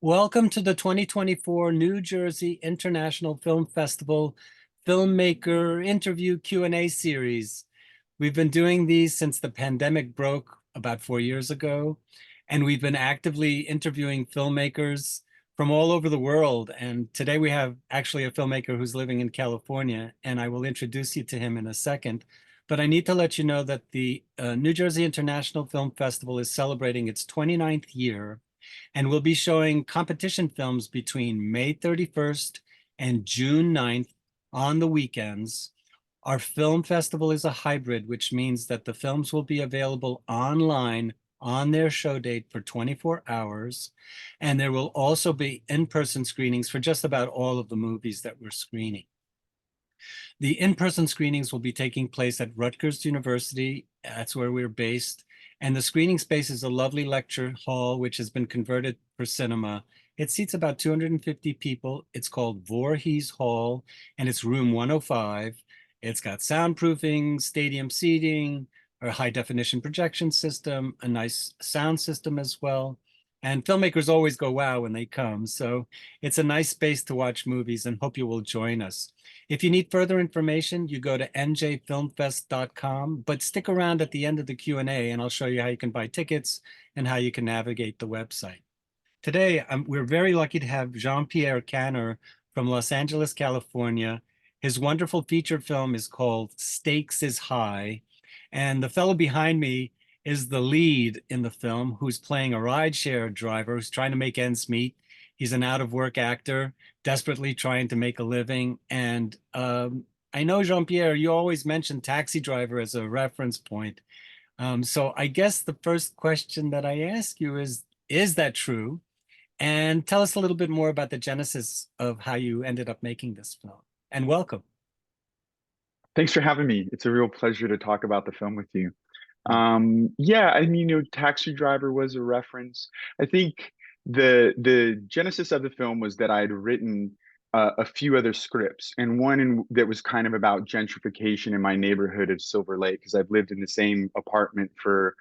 Welcome to the 2024 New Jersey International Film Festival Filmmaker Interview Q&A series. We've been doing these since the pandemic broke about 4 years ago, and we've been actively interviewing filmmakers from all over the world. And today we have actually a filmmaker who's living in California, and I will introduce you to him in a second. But I need to let you know that the New Jersey International Film Festival is celebrating its 29th year, and we'll be showing competition films between May 31st and June 9th on the weekends. Our film festival is a hybrid, which means that the films will be available online on their show date for 24 hours. And there will also be in-person screenings for just about all of the movies that we're screening. The in-person screenings will be taking place at Rutgers University. That's where we're based. And the screening space is a lovely lecture hall, which has been converted for cinema. It seats about 250 people. It's called Voorhees Hall, and it's room 105. It's got soundproofing, stadium seating, a high-definition projection system, a nice sound system as well. And filmmakers always go wow when they come. So it's a nice space to watch movies, and hope you will join us. If you need further information, you go to njfilmfest.com, but stick around at the end of the Q&A and I'll show you how you can buy tickets and how you can navigate the website. Today, we're very lucky to have Jean-Pierre Canner from Los Angeles, California. His wonderful feature film is called Stakes is High, and the fellow behind me is the lead in the film, who's playing a rideshare driver who's trying to make ends meet. He's an out-of-work actor, desperately trying to make a living. And I know, Jean-Pierre, you always mention Taxi Driver as a reference point. So I guess the first question that I ask you is that true? And tell us a little bit more about the genesis of how you ended up making this film. And welcome. Thanks for having me. It's a real pleasure to talk about the film with you. Yeah, I mean, Taxi Driver was a reference. I think the genesis of the film was that I had written a few other scripts, and that was kind of about gentrification in my neighborhood of Silver Lake, because I've lived in the same apartment for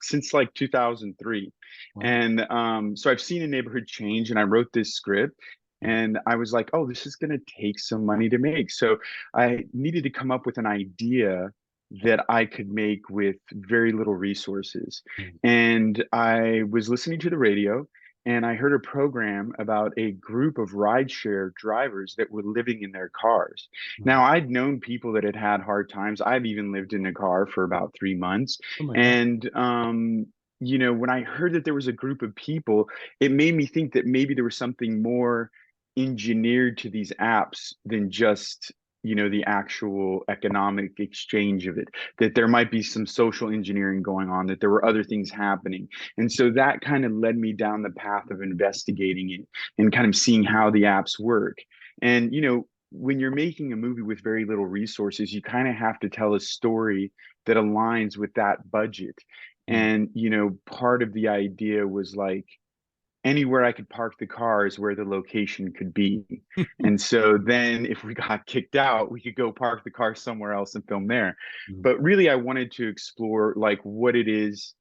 since like 2003. Wow. And so I've seen a neighborhood change, and I wrote this script. And I was like, oh, this is going to take some money to make. So I needed to come up with an idea that I could make with very little resources. Mm. And I was listening to the radio, and I heard a program about a group of rideshare drivers that were living in their cars. Mm. Now, I'd known people that had had hard times. I've even lived in a car for about 3 months. Oh my God. And, when I heard that there was a group of people, it made me think that maybe there was something more engineered to these apps than just the actual economic exchange of it, that there might be some social engineering going on, that there were other things happening. And so that kind of led me down the path of investigating it and kind of seeing how the apps work. And when you're making a movie with very little resources, you kind of have to tell a story that aligns with that budget. Mm. And part of the idea was like, anywhere I could park the car is where the location could be. And so then if we got kicked out, we could go park the car somewhere else and film there. Mm. But really, I wanted to explore like what it is.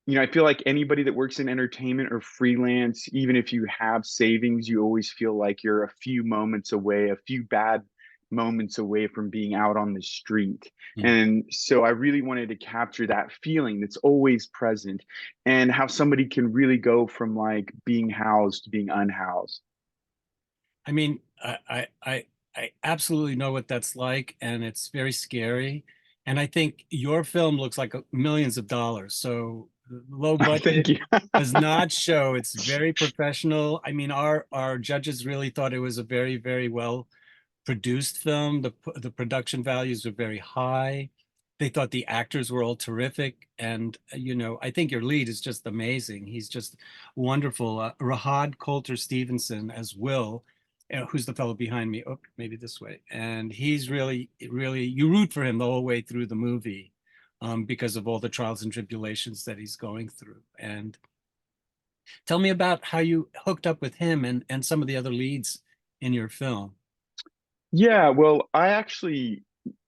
I feel like anybody that works in entertainment or freelance, even if you have savings, you always feel like you're a few moments away, a few bad moments away from being out on the street. Mm. And so I really wanted to capture that feeling that's always present, and how somebody can really go from like being housed to being unhoused. I mean, I absolutely know what that's like, and it's very scary. And I think your film looks like millions of dollars. So low Thank budget you. does not show. It's very professional. I mean, our judges really thought it was a very, very well produced film. The production values were very high. They thought the actors were all terrific. And, I think your lead is just amazing. He's just wonderful. Rahad Coulter Stevenson as Will, who's the fellow behind me. Oh, maybe this way. And he's really, really, you root for him the whole way through the movie, because of all the trials and tribulations that he's going through. And tell me about how you hooked up with him and some of the other leads in your film. Yeah, well, I actually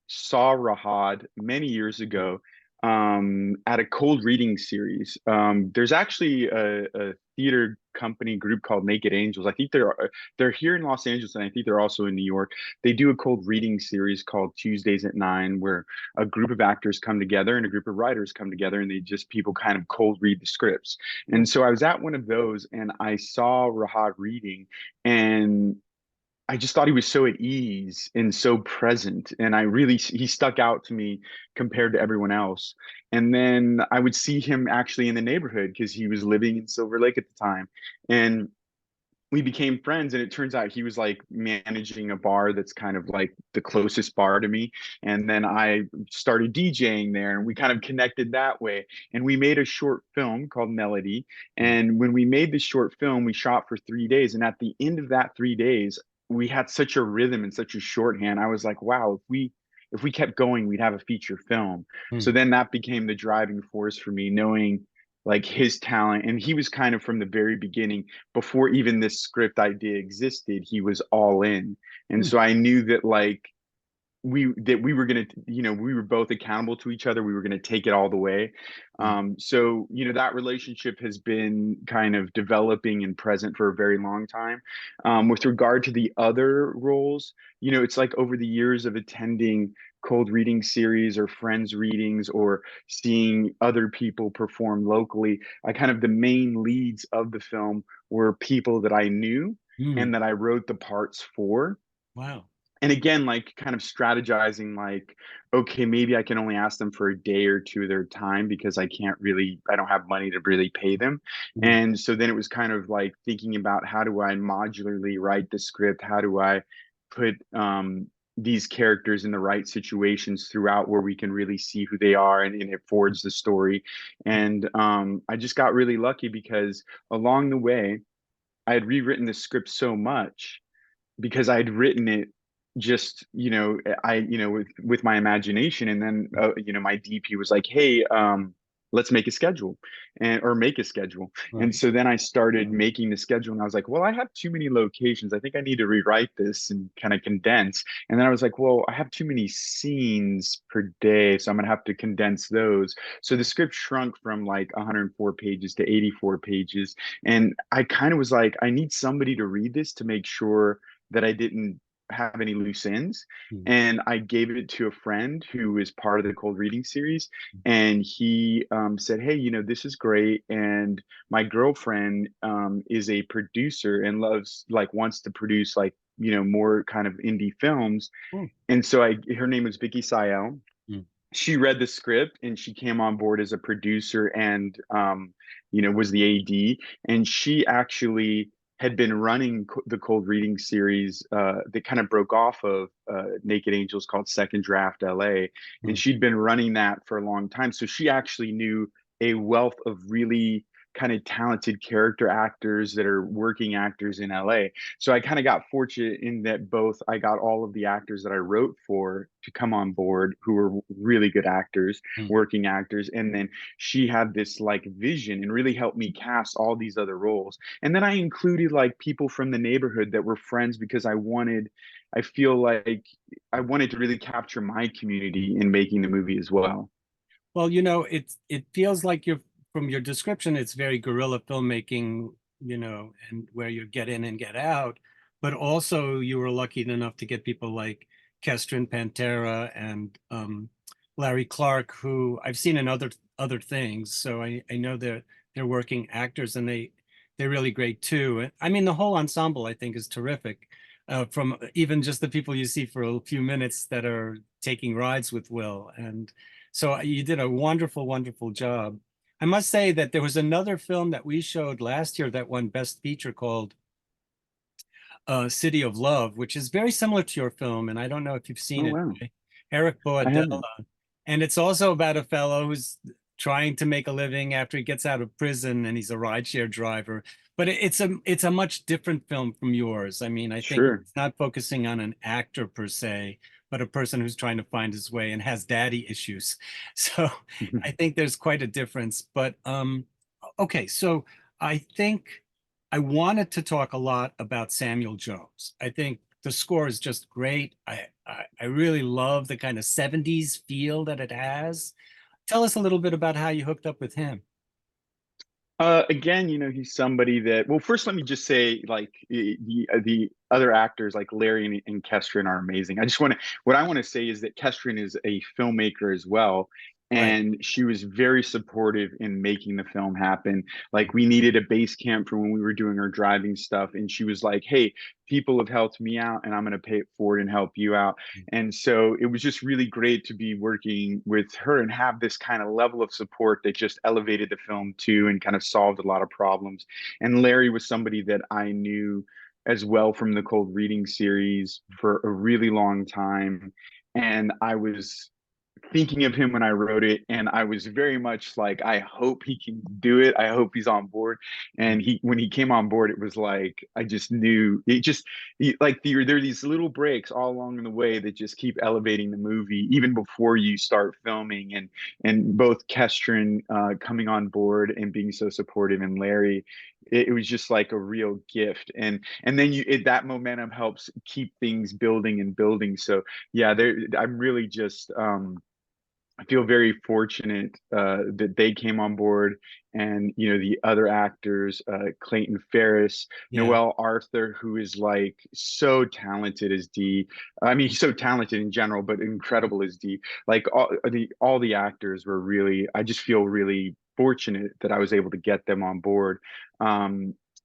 saw Rahad many years ago at a cold reading series. There's actually a theater company group called Naked Angels. I think they're here in Los Angeles, and I think they're also in New York. They do a cold reading series called Tuesdays at 9, where a group of actors come together and a group of writers come together, and they just people kind of cold read the scripts. And so I was at one of those, and I saw Rahad reading, and I just thought he was so at ease and so present. And he stuck out to me compared to everyone else. And then I would see him actually in the neighborhood because he was living in Silver Lake at the time. And we became friends, and it turns out he was like managing a bar that's kind of like the closest bar to me. And then I started DJing there, and we kind of connected that way, and we made a short film called Melody. And when we made this short film, we shot for 3 days, and at the end of that 3 days, we had such a rhythm and such a shorthand. I was like, wow, if we kept going, we'd have a feature film. So Hmm. then that became the driving force for me, knowing like his talent. And he was kind of from the very beginning, before even this script idea existed, he was all in. And Hmm. so I knew that like we were going to, we were both accountable to each other. We were going to take it all the way. Hmm. So that relationship has been kind of developing and present for a very long time. With regard to the other roles, it's like over the years of attending cold reading series or friends readings or seeing other people perform locally, I kind of the main leads of the film were people that I knew Hmm. and that I wrote the parts for. Wow. And again, like kind of strategizing, like, okay, maybe I can only ask them for a day or two of their time because I don't have money to really pay them. Hmm. And so then it was kind of like thinking about, how do I modularly write the script? How do I put these characters in the right situations throughout where we can really see who they are, and it forwards the story. And I just got really lucky because along the way, I had rewritten the script so much because I'd written it just, with my imagination. And then, my DP was like, hey, let's make a schedule or make a schedule. And Right. so then I started making the schedule, and I was like, well, I have too many locations. I think I need to rewrite this and kind of condense. And then I was like, well, I have too many scenes per day, so I'm going to have to condense those. So the script shrunk from like 104 pages to 84 pages. And I kind of was like, I need somebody to read this to make sure that I didn't have any loose ends. Hmm. And I gave it to a friend who is part of the cold reading series. And he said, hey, this is great. And my girlfriend is a producer and wants to produce more kind of indie films. Hmm. And so her name was Vicky Sayel. Hmm. She read the script and she came on board as a producer and was the AD. And she actually had been running the cold reading series that kind of broke off of Naked Angels, called Second Draft LA. And Hmm. she'd been running that for a long time, so she actually knew a wealth of really kind of talented character actors that are working actors in LA. So I kind of got fortunate in that both I got all of the actors that I wrote for to come on board, who were really good actors, Hmm. working actors. And then she had this like vision and really helped me cast all these other roles. And then I included like people from the neighborhood that were friends, because I feel like I wanted to really capture my community in making the movie as well. Well, it feels like you're from your description, it's very guerrilla filmmaking, and where you get in and get out. But also you were lucky enough to get people like Kestrin Pantera and Larry Clark, who I've seen in other things. So I know they're working actors, and they're really great too. And I mean, the whole ensemble I think is terrific. From even just the people you see for a few minutes that are taking rides with Will. And so you did a wonderful, wonderful job. I must say that there was another film that we showed last year that won Best Feature, called City of Love, which is very similar to your film. And I don't know if you've seen Oh, it. wow. Eric I Boadella. haven't. And it's also about a fellow who's trying to make a living after he gets out of prison, and he's a rideshare driver. But it's a much different film from yours. I mean, I think Sure. it's not focusing on an actor per se, but a person who's trying to find his way and has daddy issues. So I think there's quite a difference. But okay, so I think I wanted to talk a lot about Samuel Jones. I think the score is just great. I really love the kind of 70s feel that it has. Tell us a little bit about how you hooked up with him. Again, he's somebody that, well, first let me just say, like, the other actors like Larry and Kestrin are amazing. What I want to say is that Kestrin is a filmmaker as well, Right. and she was very supportive in making the film happen. Like, we needed a base camp for when we were doing our driving stuff, and she was like, "Hey, people have helped me out, and I'm going to pay it forward and help you out." And so it was just really great to be working with her and have this kind of level of support that just elevated the film too and kind of solved a lot of problems. And Larry was somebody that I knew as well from the Cold Reading series for a really long time. And I was thinking of him when I wrote it, and I was very much like, I hope he can do it. I hope he's on board. And when he came on board, it was like I just knew it. Like there are these little breaks all along the way that just keep elevating the movie, even before you start filming. And both Kestrin coming on board and being so supportive, and Larry. It was just like a real gift, and then that momentum helps keep things building and building. So yeah, I'm really just I feel very fortunate that they came on board, and the other actors, Clayton Ferris, Yeah. Noel Arthur, who is like so talented as D. I mean, he's so talented in general, but incredible as D. Like all the actors were really. I just feel really fortunate that I was able to get them on board.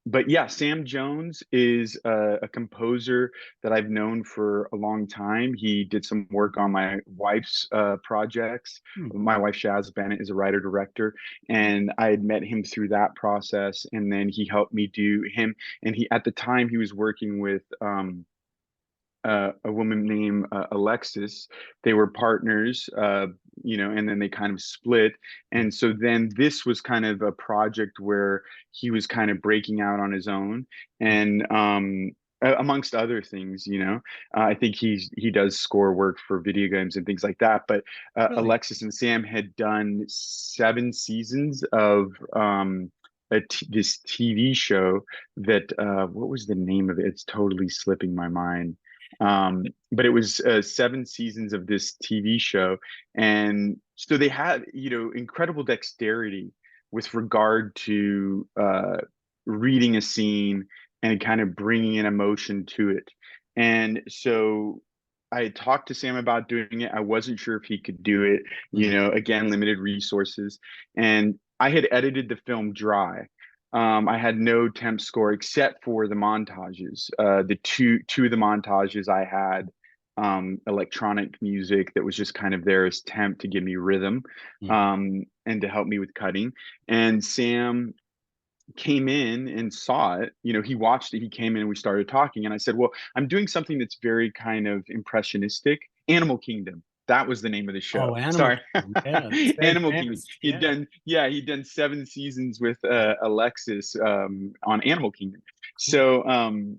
But yeah, Sam Jones is a composer that I've known for a long time. He did some work on my wife's projects. Hmm. My wife, Shaz Bennett, is a writer director, and I had met him through that process. And then he helped me do him. And at the time, he was working with a woman named Alexis. They were partners, and then they kind of split. And so then this was kind of a project where he was kind of breaking out on his own, and amongst other things, I think he does score work for video games and things like that. But Really? Alexis and Sam had done 7 seasons of this TV show that what was the name of it? It's totally slipping my mind. But it was 7 seasons of this TV show, and so they had incredible dexterity with regard to reading a scene and kind of bringing an emotion to it. And so I had talked to Sam about doing it. I wasn't sure if he could do it. Mhm. Again, limited resources, and I had edited the film dry. I had no temp score except for the montages. The two of the montages I had electronic music that was just kind of there as temp to give me rhythm, Mhm. and to help me with cutting. And Sam came in and saw it. He watched it. He came in and we started talking. And I said, "Well, I'm doing something that's very kind of impressionistic. Animal Kingdom. That was the name of the Oh, show. Animal Sorry, Kingdom. Yeah, it's very Animal Kingdom. famous. Yeah. He'd done 7 seasons with Yeah. Alexis on Animal Kingdom. Cool. So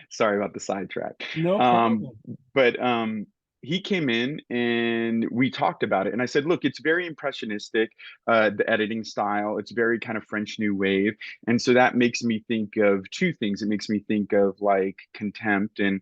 sorry about the sidetrack. No Um, problem. but he came in and we talked about it. And I said, "Look, it's very impressionistic, the editing style. It's very kind of French New Wave." And so that makes me think of two things. It makes me think of like Contempt and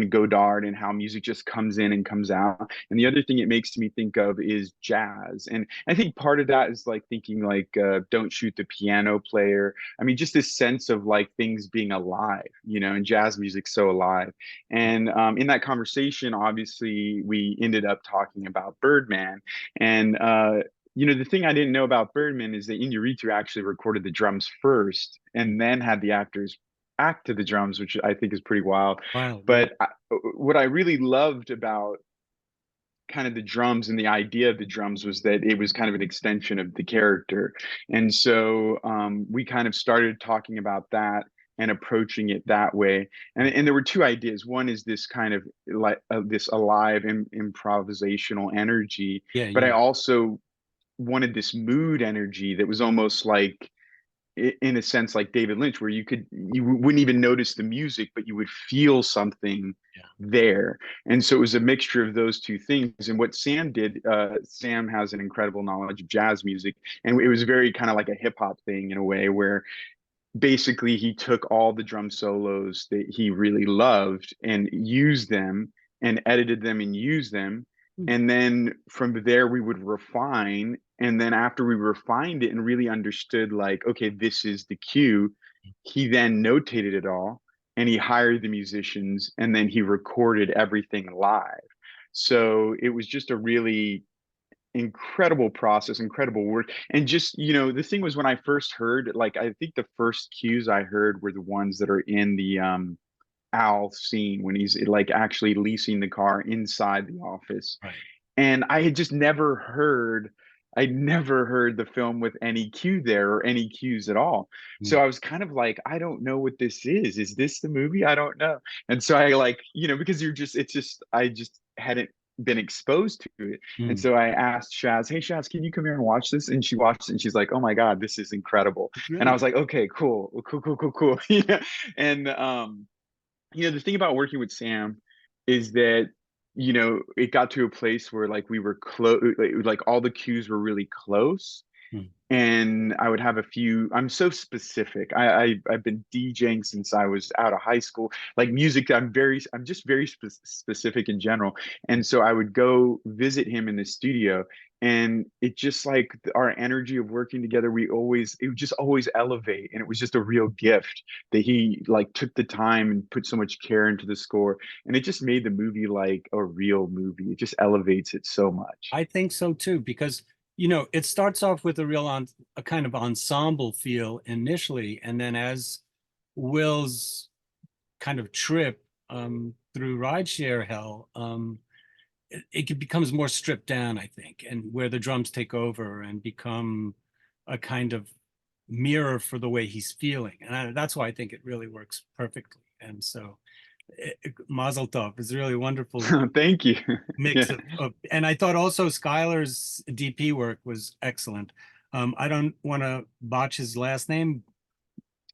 Godard, and how music just comes in and comes out. And the other thing it makes me think of is jazz. And I think part of that is like thinking like Don't Shoot the Piano Player. I mean, just this sense of like things being alive, and jazz music's so alive. And in that conversation, obviously, we ended up talking about Birdman. And the thing I didn't know about Birdman is that Inarritu actually recorded the drums first, and then had the actors act to the drums, which I think is pretty wild. Wow. Yeah. But what I really loved about kind of the drums and the idea of the drums was that it was kind of an extension of the character. And so we kind of started talking about that and approaching it that way. And there were two ideas. One is this kind of like this alive improvisational energy, Yeah. but I Yeah. also wanted this mood energy that was almost like, in a sense, like David Lynch, where you wouldn't even notice the music, but you would feel something Yeah. there. And so it was a mixture of those two things. And what Sam did, Sam has an incredible knowledge of jazz music, and it was very kind of like a hip hop thing in a way, where basically he took all the drum solos that he really loved and used them and edited them and used them. Hmm. And then from there we would refine And then after we refined it and really understood, like, okay, this is the cue, he then notated it all and he hired the musicians and then he recorded everything live. So it was just a really incredible process, incredible work. And just, the thing was when I first heard, like, I think the first cues I heard were the ones that are in the Al scene when he's like actually leasing the car inside the office. Right. And I'd never heard the film with any cue there or any cues at all. So Mm, I was kind of like, I don't know what this is. Is this the movie? I don't know. And so I like, because I just hadn't been exposed to it. And mm. so I asked Shaz, hey Shaz, can you come here and watch this? And she watched it and she's like, oh my God, this is incredible. It's And I really was like, okay, cool, cool, cool, cool, cool. Yeah. And the thing about working with Sam is that, it got to a place where like we were close, like all the cues were really close, mm. and I would have a few. I'm so specific. I've been DJing since I was out of high school. Like music, I'm just very specific in general. And so I would go visit him in the studio, and it just like our energy of working together, it would just always elevate, and it was just a real gift that he like took the time and put so much care into the score, and it just made the movie like a real movie. It just elevates it so much. I think so too, because it starts off with a kind of ensemble feel initially, and then as Will's kind of trip through rideshare hell, it becomes more stripped down, I think, and where the drums take over and become a kind of mirror for the way he's feeling, and that's why I think it really works perfectly. And so, Mazel Tov is really wonderful Thank you. mix Yeah. and I thought also Skylar's DP work was excellent. I don't want to botch his last name.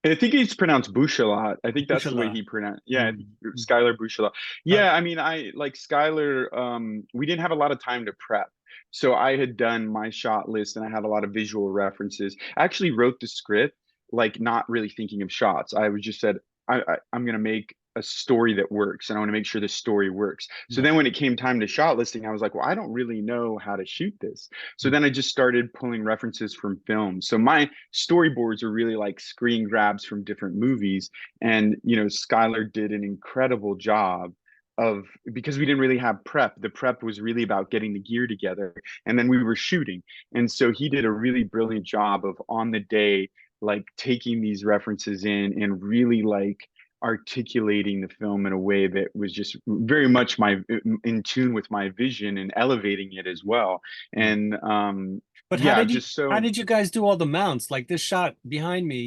I think it's pronounced Bouchelot. I think that's the way Bushala. he pronounced. Yeah, I think Mm. Skylar Bouchelot. Uh, Yeah, I mean, I like Skylar. We didn't have a lot of time to prep, so I had done my shot list and I had a lot of visual references. I actually wrote the script like not really thinking of shots. I was just said I'm gonna make a story that works, and I want to make sure the story works. So right. then when it came time to shot listing, I was like, well, I don't really know how to shoot this. So Mm. then I just started pulling references from films. So my storyboards are really like screen grabs from different movies. And, Skylar did an incredible job of, because we didn't really have prep. The prep was really about getting the gear together and then we were shooting. And so he did a really brilliant job of on the day, like taking these references in and really like articulating the film in a way that was just very much my in tune with my vision and elevating it as well. Mm. And But yeah, just how so did you guys do all the mounts? Like this shot behind me,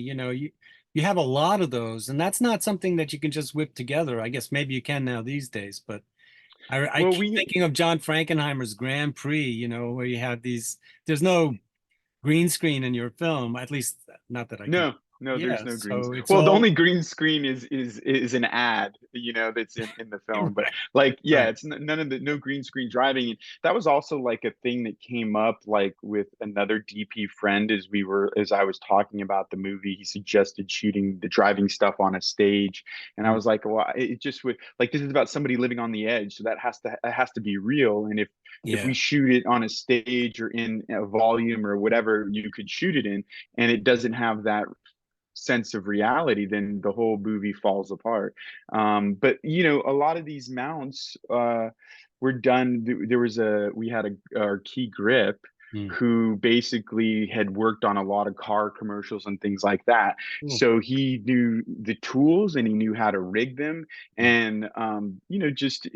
you have a lot of those, and that's not something that you can just whip together. I guess maybe you can now these days, but I well keep we thinking of John Frankenheimer's Grand Prix, where you have there's no green screen in your film, at least not that I can. No, no, there's Yeah, no greens. so it's Well, the all only green screen is an ad, that's in the film. But right, like, yeah, right. it's none of the no green screen driving. And that was also like a thing that came up like with another DP friend as I was talking about the movie. He suggested shooting the driving stuff on a stage, and I Mm. was like, well, it just would like this is about somebody living on the edge, so that has to be real. And if we Yeah. shoot it on a stage or in a volume or whatever you could shoot it in, and it doesn't have that sense of reality, then the whole movie falls apart. But a lot of these mounts were done. We had our key grip Mm. who basically had worked on a lot of car commercials and things like that. Cool. So he knew the tools and he knew how to rig them. Mm. And just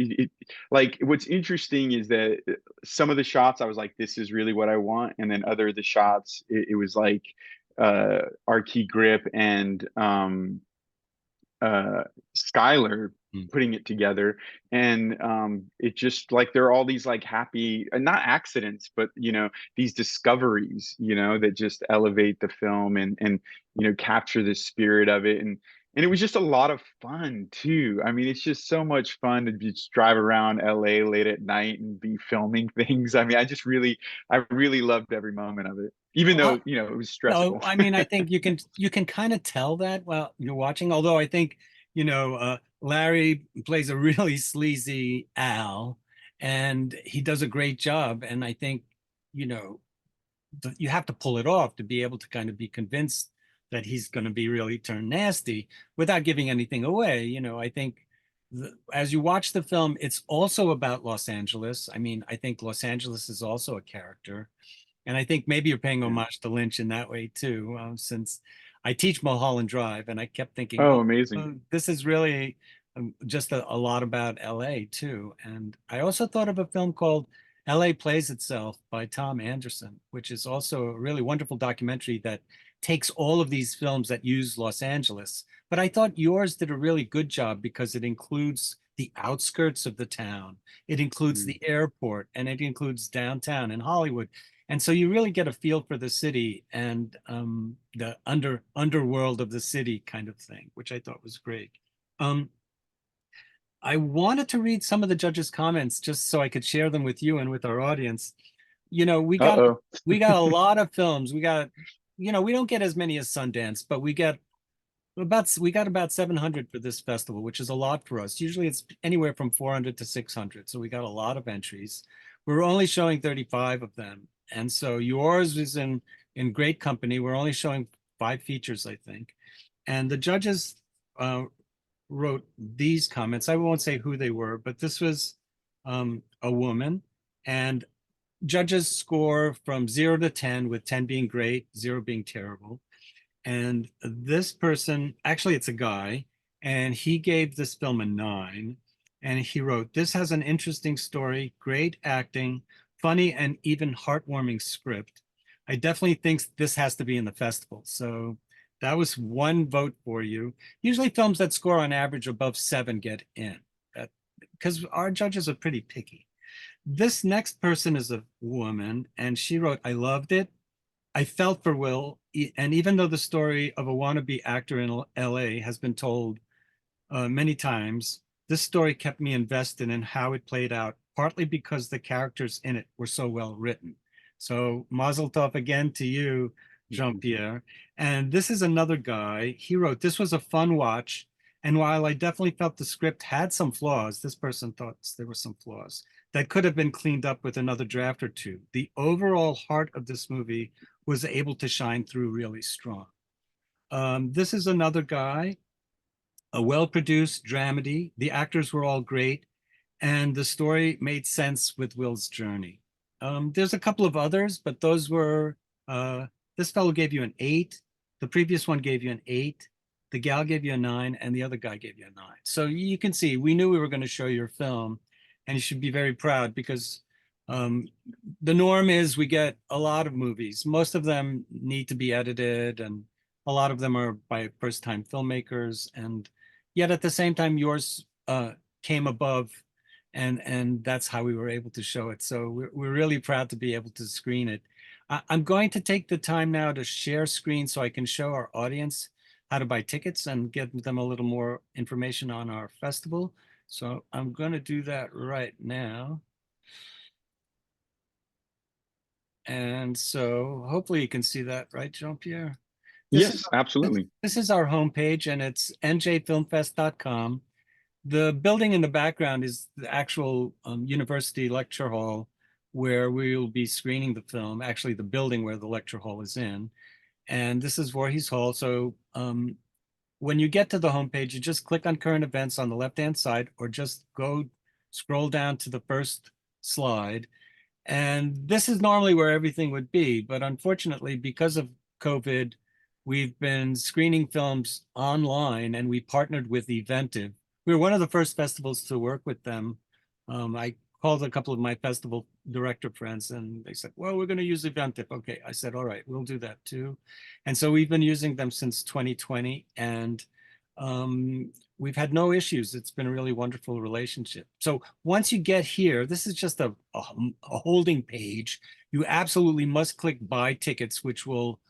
like what's interesting is that some of the shots I was like, this is really what I want, and then other of the shots it was like our key grip and uh, Skylar Mm. putting it together. And it just like there are all these like happy, not accidents, but these discoveries, that just elevate the film and capture the spirit of it. And it was just a lot of fun too. I mean, it's just so much fun to just drive around LA late at night and be filming things. I mean, I really loved every moment of it, even though, Well, it was no, stressful. I mean, I think you can kind of tell that while you're watching. Although I think Larry plays a really sleazy Al, and he does a great job. And I think you know you have to pull it off to be able to kind of be convinced that he's going to be really turned nasty without giving anything away. I think as you watch the film, it's also about Los Angeles. I mean, I think Los Angeles is also a character. And I think maybe you're paying Yeah. homage to Lynch in that way too, since I teach Mulholland Drive, and I kept thinking, Oh, amazing. this is really just a lot about LA too. And I also thought of a film called LA Plays Itself by Tom Anderson, which is also a really wonderful documentary that takes all of these films that use Los Angeles. But I thought yours did a really good job because it includes the outskirts of the town, it includes Mm. the airport, and it includes downtown and Hollywood. And so you really get a feel for the city and the underworld of the city kind of thing, which I thought was great. Um, I wanted to read some of the judges' comments just so I could share them with you and with our audience. We got Uh-oh. a lot of films. We don't get as many as Sundance, but we got about 700 for this festival, which is a lot for us. Usually it's anywhere from 400 to 600. So we got a lot of entries. We're only showing 35 of them. And so yours is in great company. We're only showing 5 features, I think. And the judges uh, wrote these comments. I won't say who they were, but this was a woman. And judges score from 0 to 10, with 10 being great, 0 being terrible. And this person, actually, it's a guy, and he gave this film a 9. And he wrote, "This has an interesting story, great acting, funny, and even heartwarming script. I definitely think this has to be in the festival." So that was 1 vote for you. Usually, films that score on average above 7 get in, because our judges are pretty picky. This next person is a woman, and she wrote, "I loved it. I felt for Will, and even though the story of a wannabe actor in LA has been told many times, this story kept me invested in how it played out, partly because the characters in it were so well written." So, Mazel Tov again to you, Jean-Pierre. And this is another guy. He wrote, "This was a fun watch. And while I definitely felt the script had some flaws," this person thought there were some flaws that could have been cleaned up with another draft or two. "The overall heart of this movie was able to shine through really strong." This is another guy, a well-produced dramedy. The actors were all great, and the story made sense with Will's journey. There's a couple of others, but those were, this fellow gave you an 8. The previous one gave you an 8. The gal gave you a 9, and the other guy gave you a 9. So you can see, we knew we were going to show your film, and you should be very proud because um, the norm is we get a lot of movies. Most of them need to be edited, and a lot of them are by first-time filmmakers. And yet at the same time, yours came above, and that's how we were able to show it. So we're really proud to be able to screen it. I'm going to take the time now to share screen so I can show our audience how to buy tickets and give them a little more information on our festival. So I'm going to do that right now. And so hopefully you can see that, right, Jean-Pierre? This is Yes, absolutely. this is our homepage, and it's njfilmfest.com. The building in the background is the actual university lecture hall where we'll be screening the film, actually the building where the lecture hall is in. And this is Voorhees Hall. So when you get to the homepage, you just click on current events on the left-hand side, or just scroll down to the first slide. And this is normally where everything would be, but unfortunately, because of COVID, we've been screening films online, and we partnered with Eventive. We were one of the first festivals to work with them. I called a couple of my festival director friends, and they said, "Well, we're going to use Eventive." Okay, I said, "All right, we'll do that too." And so we've been using them since 2020, and we've had no issues. It's been a really wonderful relationship. So once you get here, this is just a holding page. You absolutely must click buy tickets, which will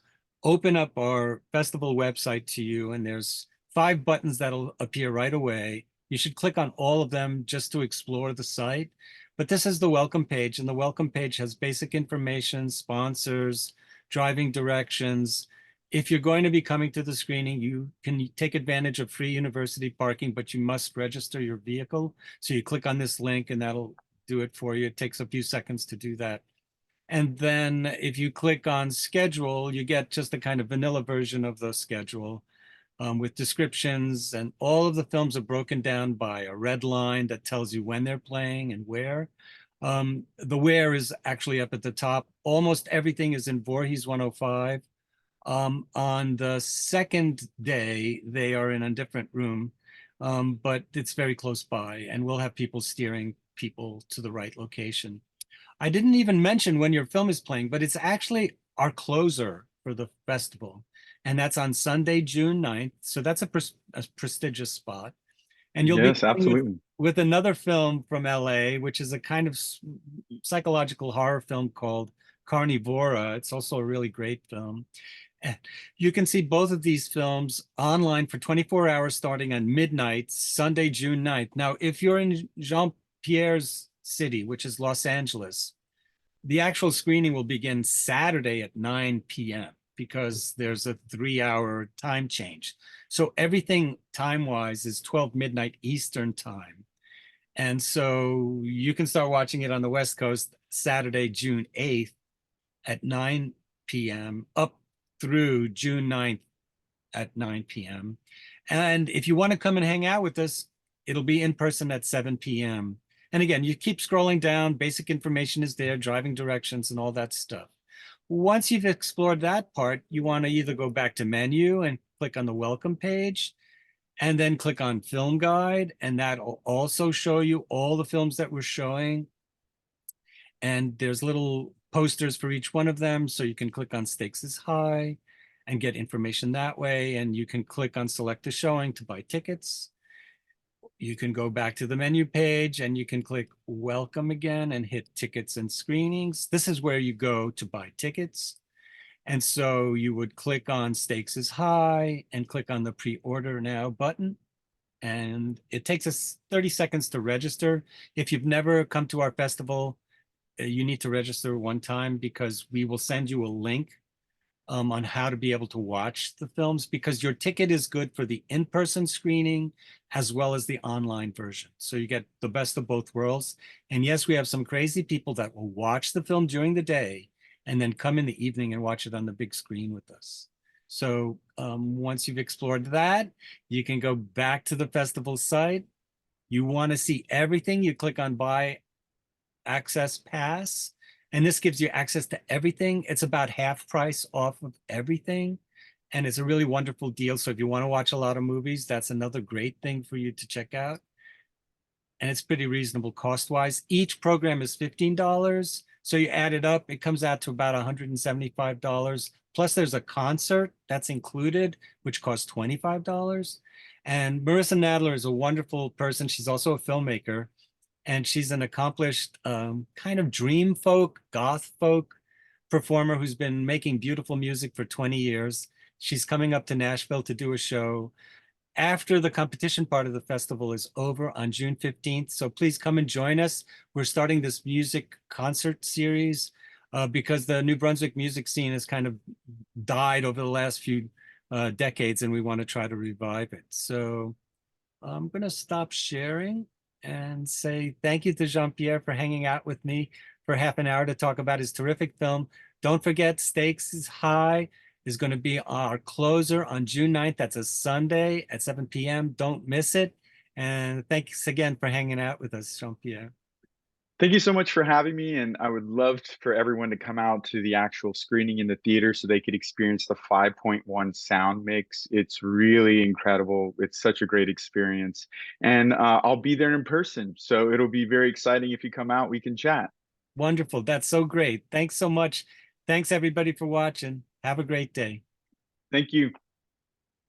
open up our festival website to you. And there's 5 buttons that'll appear right away. You should click on all of them just to explore the site. But this is the welcome page, and the welcome page has basic information, sponsors, driving directions. If you're going to be coming to the screening, you can take advantage of free university parking, but you must register your vehicle. So you click on this link and that'll do it for you. It takes a few seconds to do that. And then if you click on schedule, you get just a kind of vanilla version of the schedule with descriptions, and all of the films are broken down by a red line that tells you when they're playing and where. The where is actually up at the top. Almost everything is in Voorhees 105. On the second day, they are in a different room, but it's very close by, and we'll have people steering people to the right location. I didn't even mention when your film is playing, but it's actually our closer for the festival. And that's on Sunday, June 9th. So that's a prestigious spot. And you'll be Yes, playing absolutely. with another film from LA, which is a kind of psychological horror film called Carnivora. It's also a really great film. And you can see both of these films online for 24 hours starting on midnight, Sunday, June 9th. Now, if you're in Jean-Pierre's city, which is Los Angeles, the actual screening will begin Saturday at 9 p.m. because there's a 3-hour time change. So everything time-wise is 12 midnight Eastern time. And so you can start watching it on the West Coast Saturday, June 8th at 9 p.m. up through June 9th at 9 p.m. And if you want to come and hang out with us, it'll be in person at 7 p.m. And again, you keep scrolling down, basic information is there, driving directions and all that stuff. Once you've explored that part, you want to either go back to menu and click on the welcome page, and then click on film guide, and that'll also show you all the films that we're showing. And there's little posters for each one of them, so you can click on Stakes is High and get information that way. And you can click on Select a Showing to buy tickets. You can go back to the menu page and you can click Welcome again and hit Tickets and Screenings. This is where you go to buy tickets. And so you would click on Stakes is High and click on the Pre-Order Now button. And it takes us 30 seconds to register. If you've never come to our festival, you need to register one time because we will send you a link on how to be able to watch the films, because your ticket is good for the in-person screening as well as the online version. So you get the best of both worlds. And yes, we have some crazy people that will watch the film during the day and then come in the evening and watch it on the big screen with us. So once you've explored that, you can go back to the festival site. You want to see everything, you click on Buy Access Pass, and this gives you access to everything. It's about half price off of everything, and it's a really wonderful deal. So if you want to watch a lot of movies, that's another great thing for you to check out. And it's pretty reasonable cost-wise. Each program is $15. So you add it up, it comes out to about $175. Plus there's a concert that's included, which costs $25. And Marissa Nadler is a wonderful person. She's also a filmmaker, and she's an accomplished kind of dream folk, goth folk performer who's been making beautiful music for 20 years. She's coming up to Nashville to do a show after the competition part of the festival is over on June 15th. So please come and join us. We're starting this music concert series because the New Brunswick music scene has kind of died over the last few decades, and we want to try to revive it. So I'm going to stop sharing and say thank you to Jean-Pierre for hanging out with me for half an hour to talk about his terrific film. Don't forget, Stakes is High is going to be our closer on June 9th. That's a Sunday at 7 p.m. Don't miss it. And thanks again for hanging out with us, Jean-Pierre. Thank you so much for having me, and I would love for everyone to come out to the actual screening in the theater so they could experience the 5.1 sound mix. It's really incredible. It's such a great experience, and I'll be there in person, so it'll be very exciting. If you come out, we can chat. Wonderful. That's so great. Thanks so much. Thanks everybody for watching. Have a great day. Thank you.